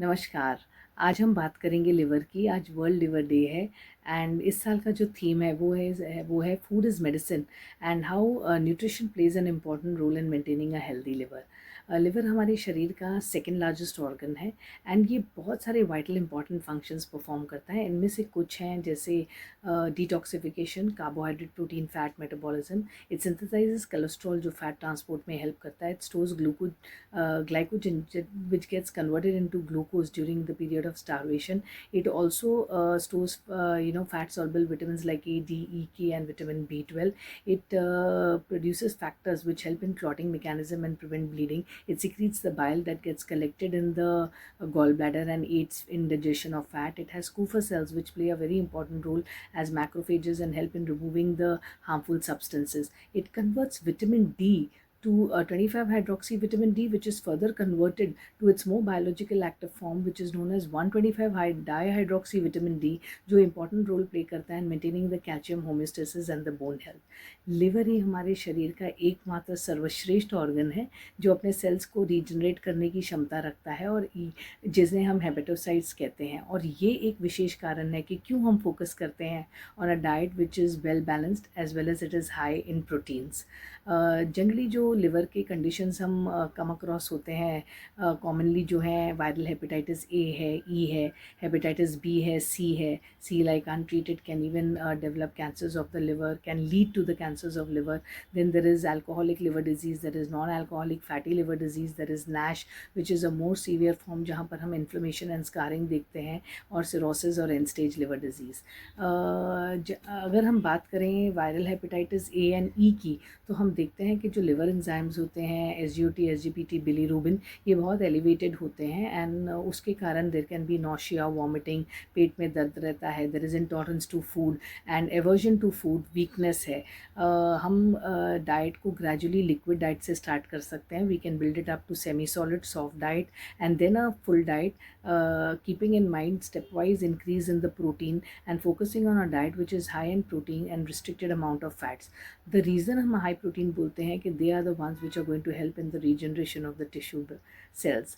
नमस्कार। आज हम बात करेंगे लिवर की। आज वर्ल्ड लिवर डे है एंड इस साल का जो थीम है वो है food is medicine and how nutrition plays an important role in maintaining a healthy liver. Liver हमारे शरीर का सेकंड लार्जेस्ट ऑर्गन है एंड ये बहुत सारे वाइटल इंपॉर्टेंट फंक्शंस परफॉर्म करता है। इनमें से कुछ हैं जैसे detoxification, carbohydrate, protein, fat metabolism. It synthesises cholesterol जो फैट ट्रांसपोर्ट में हेल्प करता है। It stores glucose glycogen which gets converted into glucose during the period of starvation. It also stores fat soluble vitamins like A, D, E, K and vitamin B12. It produces factors which help in clotting mechanism and prevent bleeding. It secretes the bile that gets collected in the gallbladder and aids in digestion of fat. It has Kupffer cells which play a very important role as macrophages and help in removing the harmful substances. It converts vitamin D to 25 hydroxy vitamin D, which is further converted to its more biological active form, which is known as 125 dihydroxy vitamin D, जो important role play करता है in maintaining the calcium homeostasis and the bone health. Liver ही हमारे शरीर का एकमात्र सर्वश्रेष्ठ organ है जो अपने सेल्स को रीजनरेट करने की क्षमता रखता है और जिसे हम हेपेटोसाइट्स कहते हैं। और ये एक विशेष कारण है कि क्यों हम फोकस करते हैं on a diet which is well balanced as well as it is high in proteins. Generally जो लिवर के कंडीशंस हम कम अक्रॉस होते हैं कॉमनली जो हैं वायरल हेपेटाइटिस ए है, ई है, हेपेटाइटिस बी है, C like untreated can even develop cancers of the liver, can lead to the cancers of liver. Then there is alcoholic liver disease, there is non-alcoholic fatty liver disease, there is NASH which is a more severe form जहाँ पर हम inflammation and scarring देखते हैं, और cirrhosis और end stage liver disease. अगर हम बात करें वायरल हेपेटाइटिस ए एंड ई की तो हम देखते हैं कि जो लिवर एंजाइम्स होते हैं SGOT, SGPT, बिलीरूबिन, ये बहुत एलिवेटेड होते हैं एंड उसके कारण there can be nausea, vomiting, पेट में दर्द रहता है, there is intolerance to food and aversion to food, weakness है। हम डाइट को ग्रेजुअली लिक्विड डाइट से स्टार्ट कर सकते हैं। We can build it up to semi solid soft diet and then a full diet, keeping in mind stepwise increase in the protein and focusing on a diet which is high in protein and restricted amount of fats. The reason हम high protein बोलते हैं कि they are the ones which are going to help in the regeneration of the tissue cells.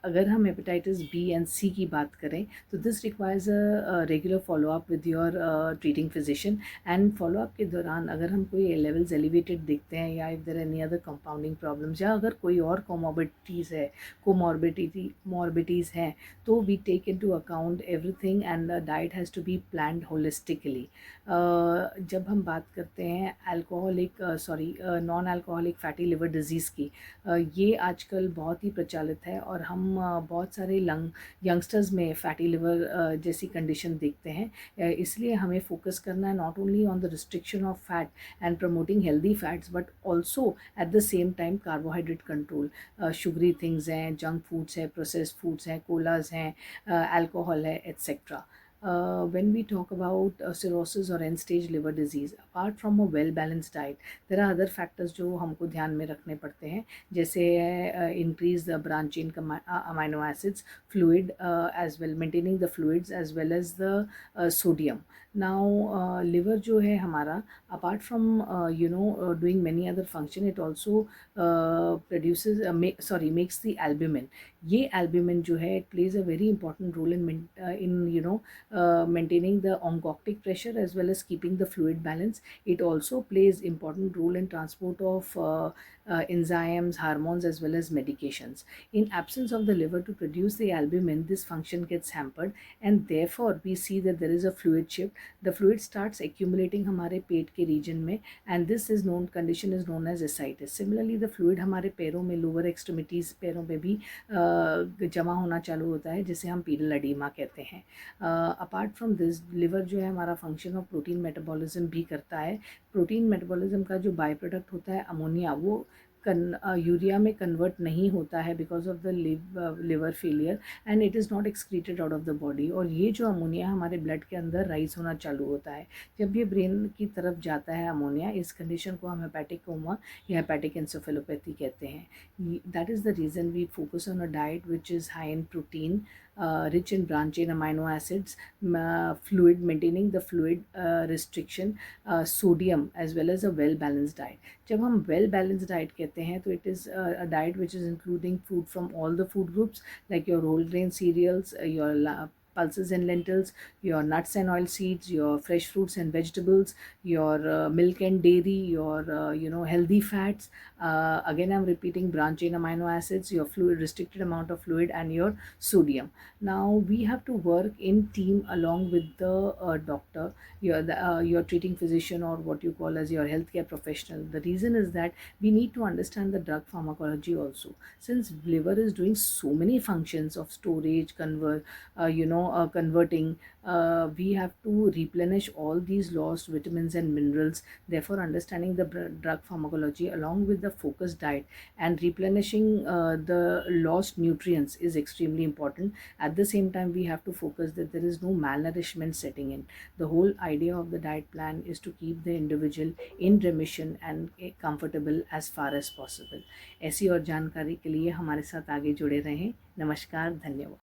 अगर हम hepatitis B and सी की बात करें तो this requires a regular follow up with your treating physician and follow up के दौरान अगर हम कोई लेवल्स एलिवेटेड देखते हैं या if there any other compounding problems या अगर कोई और कोमॉर्बिडिटीज़ हैं तो we take into account everything and the diet has to be planned holistically. जब हम बात करते हैं non alcoholic fatty liver disease की, ये आजकल बहुत ही प्रचलित है और हम बहुत सारे यंगस्टर्स में फैटी लिवर जैसी कंडीशन देखते हैं। इसलिए हमें फोकस करना है not only on the restriction of fat and promoting healthy fats but also at the same time carbohydrate control. Sugary things हैं, जंक फूड्स हैं, प्रोसेस्ड फूड्स हैं, कोलाज हैं, अल्कोहल है, etcetera. When we talk about cirrhosis or end-stage liver disease, apart from a well-balanced diet, there are other factors जो हमको ध्यान में रखने पड़ते हैं, जैसे increase the branch chain amino acids, fluid as well, maintaining the fluids as well as the sodium. Now liver जो है हमारा apart from doing many other function, it also makes the albumin. ये albumin जो है it plays a very important role in maintaining the oncotic pressure as well as keeping the fluid balance. It also plays important role in transport of enzymes, hormones as well as medications. In absence of the liver to produce the albumin, this function gets hampered and therefore we see that there is a fluid shift. The fluid starts accumulating हमारे पेट के region में and this condition is known as ascites. Similarly, the fluid हमारे पैरों में, lower extremities पैरों में भी जमा होना चालू होता है जिसे हम पीडल एडीमा कहते हैं। अपार्ट फ्रॉम दिस लिवर जो है हमारा फंक्शन ऑफ प्रोटीन मेटाबॉलिज्म भी करता है। प्रोटीन मेटाबॉलिज्म का जो बाय प्रोडक्ट होता है अमोनिया, वो यूरिया में कन्वर्ट नहीं होता है because of the liver failure and it is not excreted out of the body. और ये जो अमोनिया हमारे ब्लड के अंदर राइज होना चालू होता है। जब ये ब्रेन की तरफ जाता है अमोनिया, इस कंडीशन को हम हेपेटिक कोमा या हेपेटिक एंसेफेलोपैथी कहते हैं। That is the reason we focus on a diet which is high in protein, rich in branch chain amino acids, fluid, maintaining the fluid restriction, sodium as well as a well balanced diet. जब हम well balanced diet कहते कहते हैं तो it is a diet which is including food from all the food groups like your whole grain cereals, your pulses and lentils, your nuts and oil seeds, your fresh fruits and vegetables, your milk and dairy, your healthy fats. Again, I'm repeating branch chain amino acids, your fluid restricted amount of fluid, and your sodium. Now we have to work in team along with the doctor, your treating physician, or what you call as your healthcare professional. The reason is that we need to understand the drug pharmacology also, since liver is doing so many functions of storage, converting. We have to replenish all these lost vitamins and minerals. Therefore, understanding the drug pharmacology along with the focused diet and replenishing the lost nutrients is extremely important. At the same time, we have to focus that there is no malnourishment setting in. The whole idea of the diet plan is to keep the individual in remission and comfortable as far as possible. ऐसी और जानकारी के लिए हमारे साथ आगे जुड़े रहें। नमस्कार, धन्यवाद।